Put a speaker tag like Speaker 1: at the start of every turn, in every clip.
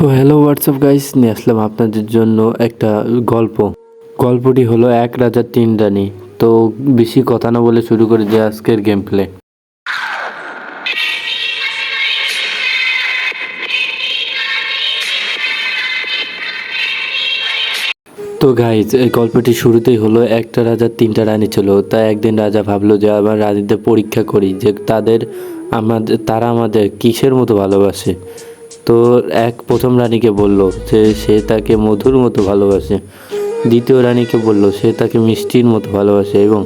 Speaker 1: তো hello WhatsApp guys, নিয়ে আসলাম আপনাদের জন্য একটা গল্পটি হলো এক রাজার তিন রানী। তো বেশি কথা না বলে শুরু করে যে আজকের গেম প্লে। তো গাইজ, এই গল্পটি শুরুতেই হলো একটা রাজার তিনটা রানী ছিল। তাই একদিন রাজা ভাবলো যে আমার রানীদের পরীক্ষা করি যে তারা আমাদের কিসের মতো ভালোবাসে। তো প্রথম রানীকে বলল যে সে তাকে মধুর মতো ভালোবাসে। দ্বিতীয় রানীকে বলল সে তাকে মিষ্টির মতো ভালোবাসে এবং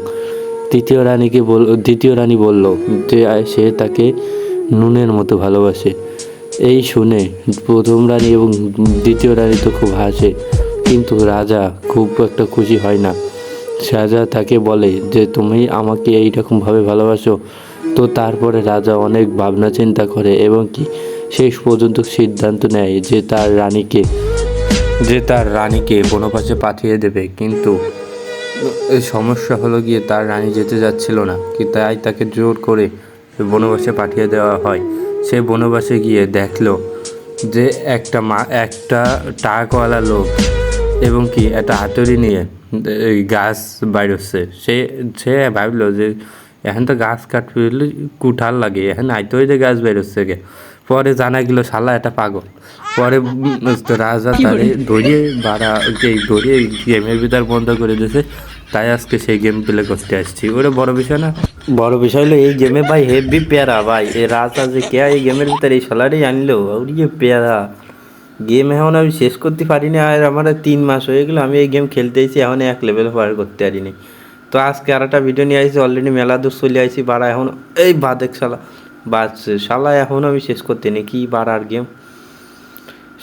Speaker 1: দ্বিতীয় রানী বলল যে সে তাকে নুনের মতো ভালোবাসে। এই শুনে প্রথম রানী এবং দ্বিতীয় রানী তো খুব হাসে, কিন্তু রাজা খুব একটা খুশি হয় না। রাজা তাকে বলে যে তুমি আমাকে এইরকমভাবে ভালোবাসো। তো তারপরে রাজা অনেক ভাবনা চিন্তা করে এবং শেষ পর্যন্ত সিদ্ধান্ত নেয় যে তার রানীকে বনবাসে পাঠিয়ে দেবে। কিন্তু এই সমস্যা হলো গিয়ে তার রানী যেতে যাচ্ছিল না, তাই তাকে জোর করে বনবাসে পাঠিয়ে দেওয়া হয়। সে বনবাসে গিয়ে দেখলো যে একটা টাকওয়ালা লোক এবং একটা হাতুড়ি নিয়ে এই গাছ বাইরছে। সে ভাবলো যে এখন তো গাছ কাটতে কুঠার লাগে, এখন আইতে যে গাছ বেরোচ্ছে গে। পরে জানা গেল শালা এটা পাগল। পরে রাজা তারে ধরিয়ে গেমের ভিতর বন্ধ করে দিয়েছে। তাই আজকে সেই গেম প্লে করতে আসছি। ওরা বড় বিষয় না, বড় বিষয় হলো এই গেমে ভাই হেভি পেয়ারা ভাই। এই রাজা যে কে এই গেমের ভিতরে এই শালারই আনলো ওরিয়ে পেয়ারা। গেম এখন আমি শেষ করতে পারিনি, আর আমার 3 মাস হয়ে গেলো আমি এই গেম খেলতেইছি, এখন এক লেভেল পার করতে পারিনি। তো আজকে আর একটা ভিডিও নিয়ে আসছি, অলরেডি মেলা দূর চলে আসছি বাড়া। এখন এই বাদেক শালা বাজছে শালা, এখন আমি শেষ করতে নি কি বাড়ার গেম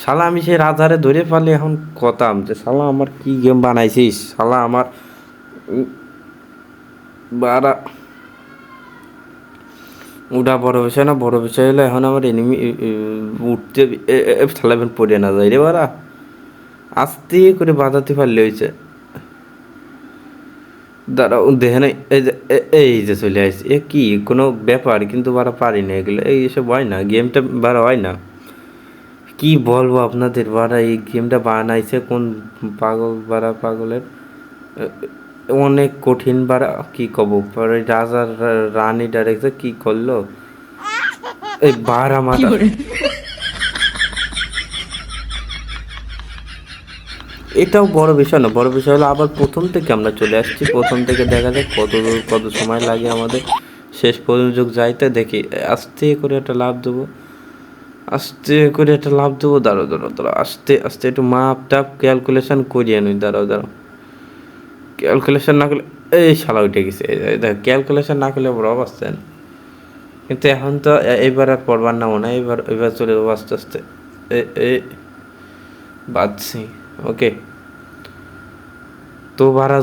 Speaker 1: শালা। আমি সেই রাজারে ধরে পারলে এখন কথাম যে শালা আমার কি গেম বানাইছিস শালা আমার বাড়া। ওটা বড় বিষয় না, বড় বিষয় হলো এখন আমার এনিমি উঠতে ঠেলাবেন পড়ে না যায় রে বাড়া। আস্তে করে বাজাতে পারলে হয়েছে। দাঁড়াও দেখে নাই, এই যে চলে আসছে। এ কি কোনো ব্যাপার, কিন্তু বারা পারি না এগুলো, এই এসব হয় না, গেমটা বারা হয় না। কি বলবো আপনাদের বারা, এই গেমটা বানাইছে কোন পাগলের অনেক কঠিন বারা। কি কব পরে রাজার রানী ডাইরেক্টর কি করলো এই বারা মাথা। এটাও বড় বিষয় না, বড় বিষয় হলো আবার প্রথম থেকে আমরা চলে আসছি। প্রথম থেকে দেখা যাক কত সময় লাগে আমাদের শেষ পর্যন্ত যাইতে। দেখি আস্তে করে একটা লাভ দেবো, দাঁড়াও আস্তে আস্তে একটু মাপ টাপ ক্যালকুলেশন করিয়ে নুই। দাঁড়াও ক্যালকুলেশন না করলে এই শালা উঠে গেছে। দেখ ক্যালকুলেশন না করলে বড় অবস্থা। কিন্তু এখন তো এইবার আর পড়বার নামও না, এবার চলে যাবো আস্তে আস্তে। বাদছি ওকে। তো বারা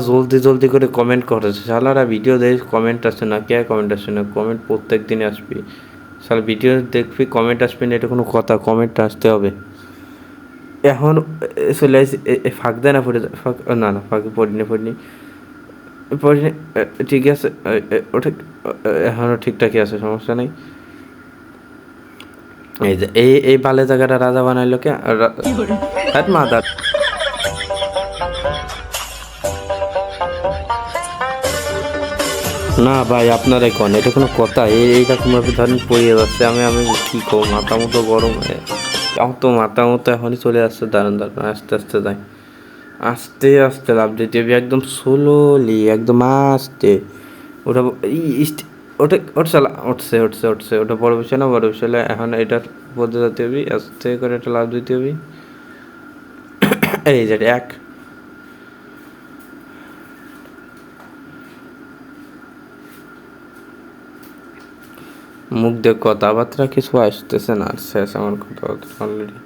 Speaker 1: জলদি করে কমেন্ট করেছে শালারা। ভিডিও দেখ কমেন্ট আসে না, কে কমেন্ট আসে না? কমেন্ট প্রত্যেক দিনে আসবি শালা, ভিডিও দেখবি কমেন্ট আসবে না, এটা কোনো কথা? কমেন্ট আসতে হবে। এখন চলে আসি, ফাঁক দেয় না, পড়ে ফাঁক না ফাঁকে পড়িনি ঠিক আছে। ওটা এখনও ঠিকঠাকই আছে, সমস্যা নেই। এই যে এই বালে জায়গাটা রাজা বানাইলো কে মাদার। না ভাই আপনারাই কন, এটা কোনো কথা? এইরকম ভাবে ধরেন পড়িয়ে যাচ্ছে। আমি কি করবো, মাথা মতো গরম মাথা মতো এখনই চলে আসছে। দাঁড়ান আস্তে আস্তে যাই, আস্তে লাভ দিতে হবে একদম স্লোলি, একদম আস্তে। ওটা ওটা চালা উঠছে। ওটা বড় বিষয় না, বড় বিষয় হলে এখন এটার বলতে যেতে হবে, আস্তে করে একটা লাভ দিতে হবে। এই যে এক মুখ দিয়ে কথাবার্তা কিছু আসতেছে না, শেষ আমার কথাবার্তা অলরেডি।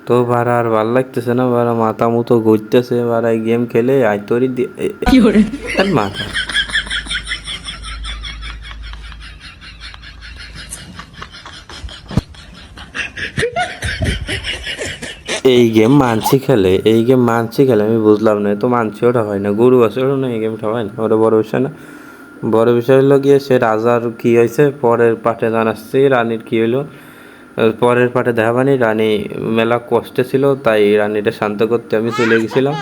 Speaker 1: তো ভাড়া আর ভাল লাগতেছে না, ভাড়া মাথা মতো ঘুরতেছে। ভাড়া গেম খেলে আইতরি মাথা। এই গেম মানছি খেলে, আমি বুঝলাম না। তো মানছি ওটা হয় না, গরু আছে ওটা না, এই গেমটা হয় না। ওটা বড় বিষয় না, বড় বিষয় হলো গিয়ে সে রাজার কি হয়েছে পরের পাঠে জানাচ্ছি। রানীর কি হলো, পরের পাটে দেখাবানি রানী মেলা কষ্টে ছিল, তাই রানীটা শান্ত করতে আমি চলে গেছিলাম।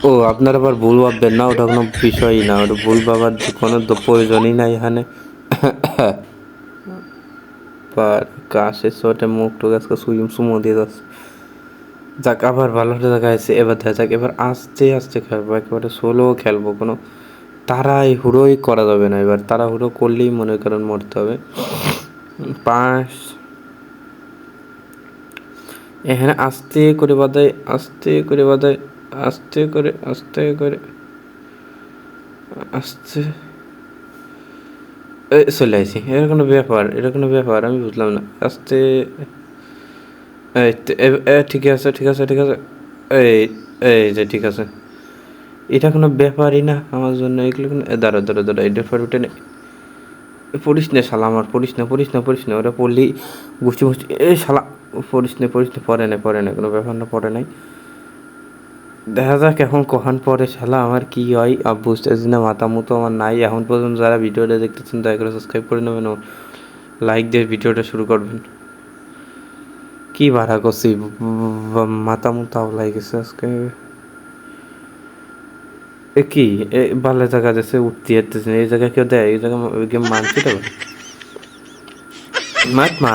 Speaker 1: ও আপনারা আবার ভুল ভাববেন না, ওটা কোনো বিষয়ই না, ওটা ভুল ভাবার কোনো প্রয়োজনই নাই এখানে। पर কাশে চোটে মুখ টুক আজকে সুমো দিয়ে যাচ্ছে। যাক আবার ভালো জায়গা আছে, এবার দেখা যাক, এবার আস্তে আস্তে খেলবো, একেবারে সোলো খেলবো, কোনো তাড়াই হুড়োই করা যাবে না, এবার তাড়াহুড়ো করলেই মনে করেন মরতে হবে। পাঁচ এখানে আস্তে করে বাদায়, আস্তে করে বাদায়, আস্তে করে আস্তে করে আস্তে চলে আসি। এটা কোনো ব্যাপার, এটা কোনো ব্যাপার আমি বুঝলাম না। আস্তে এই তো, ঠিক আছে ঠিক আছে ঠিক আছে, এই এই যে ঠিক আছে, এটা কোনো ব্যাপারই না আমার জন্য, এগুলো কোনো দাঁড়া দাঁড়া দাঁড়া, এটা পর উঠে নেই, পড়িস না শালা, আমার পড়িস না পড়িস না পড়িস না, ওটা পড়লি গুষ্টি মুষ্টি, এই শালা পড়িস না পড়িস না, পড়ে না কোনো ব্যাপার না, পড়ে নাই। দেখা যাক এখন কখন পরে শালা আমার কি হয়, বুঝতেছি না, মাথা মতো আমার নাই এখন পর্যন্ত। যারা ভিডিওটা দেখতেছেন দয়া করে সাবস্ক্রাইব করে নেবেন ও লাইক দিয়ে ভিডিওটা শুরু করবেন। কি ভাড়া করছি, মাথা মতো আওলাই গেছে আজকে। এ কি ভালো জায়গা যাচ্ছে, উঠতে যাচ্ছে, এই জায়গায় কেউ দেয়, এই জায়গায় গেম মানছি তো মাত মা